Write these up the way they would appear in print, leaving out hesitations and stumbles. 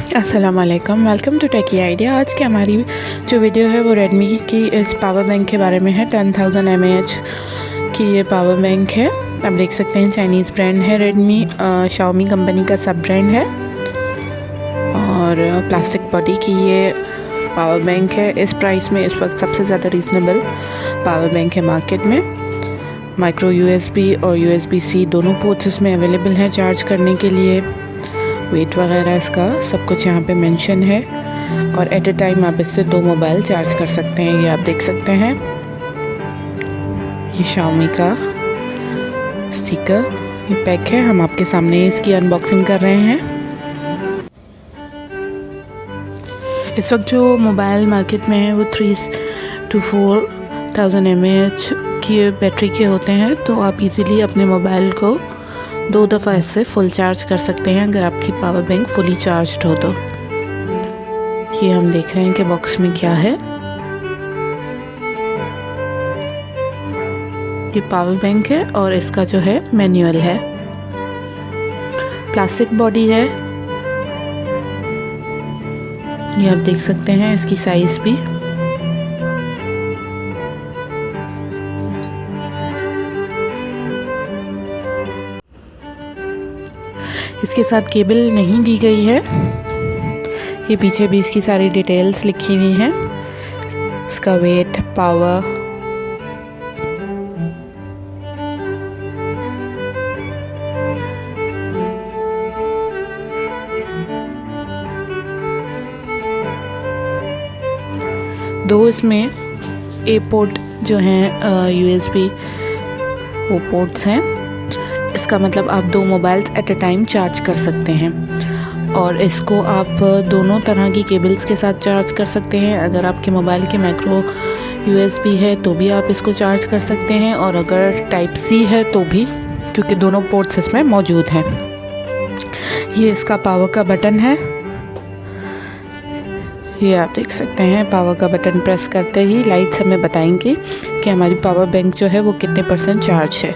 अस्सलामुअलैकुम, welcome to techy idea. आज की हमारी जो वीडियो है वो रेडमी की इस पावर बैंक के बारे में है। 10,000 mAh की ये पावर बैंक है। आप देख सकते हैं चाइनीज़ ब्रांड है रेडमी, शाओमी कंपनी का सब ब्रांड है और प्लास्टिक बॉडी की ये पावर बैंक है। इस प्राइस में इस वक्त सबसे ज़्यादा रीज़नेबल पावर बैंक है मार्केट में। माइक्रो USB और USB-C दोनों पोर्ट्स इसमें अवेलेबल हैं चार्ज करने के लिए। वेट वगैरह इसका सब कुछ यहाँ पे मेंशन है और एट ए टाइम आप इससे 2 मोबाइल चार्ज कर सकते हैं। ये आप देख सकते हैं, ये शाओमी का स्टिकर ये पैक है। हम आपके सामने इसकी अनबॉक्सिंग कर रहे हैं। इस वक्त जो मोबाइल मार्केट में है वो 3 to 4,000 mAh की बैटरी के होते हैं, तो आप इजीली अपने मोबाइल को 2 दफ़ा इससे फुल चार्ज कर सकते हैं अगर आपकी पावर बैंक फुली चार्ज्ड हो तो। ये हम देख रहे हैं कि बॉक्स में क्या है। ये पावर बैंक है और इसका जो है मैनुअल है। प्लास्टिक बॉडी है, ये आप देख सकते हैं इसकी साइज भी। इसके साथ केबल नहीं दी गई है। ये पीछे भी इसकी सारी डिटेल्स लिखी हुई हैं, इसका वेट, पावर। दो इसमें ए पोर्ट जो हैं USB वो पोर्ट्स हैं। इसका मतलब आप 2 mobiles at a time charge कर सकते हैं और इसको आप दोनों तरह की केबल्स के साथ चार्ज कर सकते हैं। अगर आपके मोबाइल के माइक्रो USB है तो भी आप इसको चार्ज कर सकते हैं और अगर टाइप C है तो भी, क्योंकि दोनों पोर्ट्स इसमें मौजूद हैं। ये इसका पावर का बटन है, ये आप देख सकते हैं। पावर का बटन प्रेस करते ही लाइट्स हमें बताएंगी कि हमारी पावर बैंक जो है वो कितने % चार्ज है।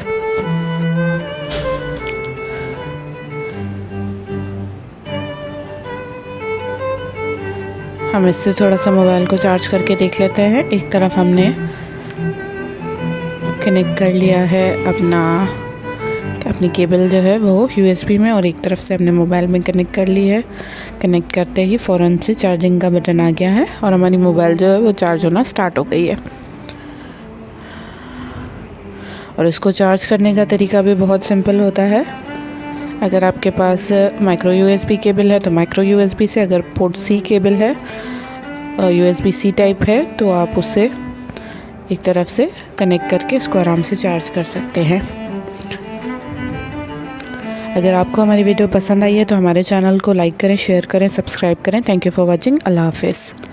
हम इससे थोड़ा सा मोबाइल को चार्ज करके देख लेते हैं। एक तरफ हमने कनेक्ट कर लिया है अपनी केबल जो है वो USB में, और एक तरफ से हमने मोबाइल में कनेक्ट कर ली है। कनेक्ट करते ही फ़ौरन से चार्जिंग का बटन आ गया है और हमारी मोबाइल जो है वो चार्ज होना स्टार्ट हो गई है। और इसको चार्ज करने का तरीका भी बहुत सिंपल होता है। अगर आपके पास माइक्रो USB केबल है तो माइक्रो USB से, अगर पोर्ट C केबल है USB-C टाइप है तो आप उससे एक तरफ से कनेक्ट करके इसको आराम से चार्ज कर सकते हैं। अगर आपको हमारी वीडियो पसंद आई है तो हमारे चैनल को लाइक करें, शेयर करें, सब्सक्राइब करें। Thank you for watching. Allah हाफिज़।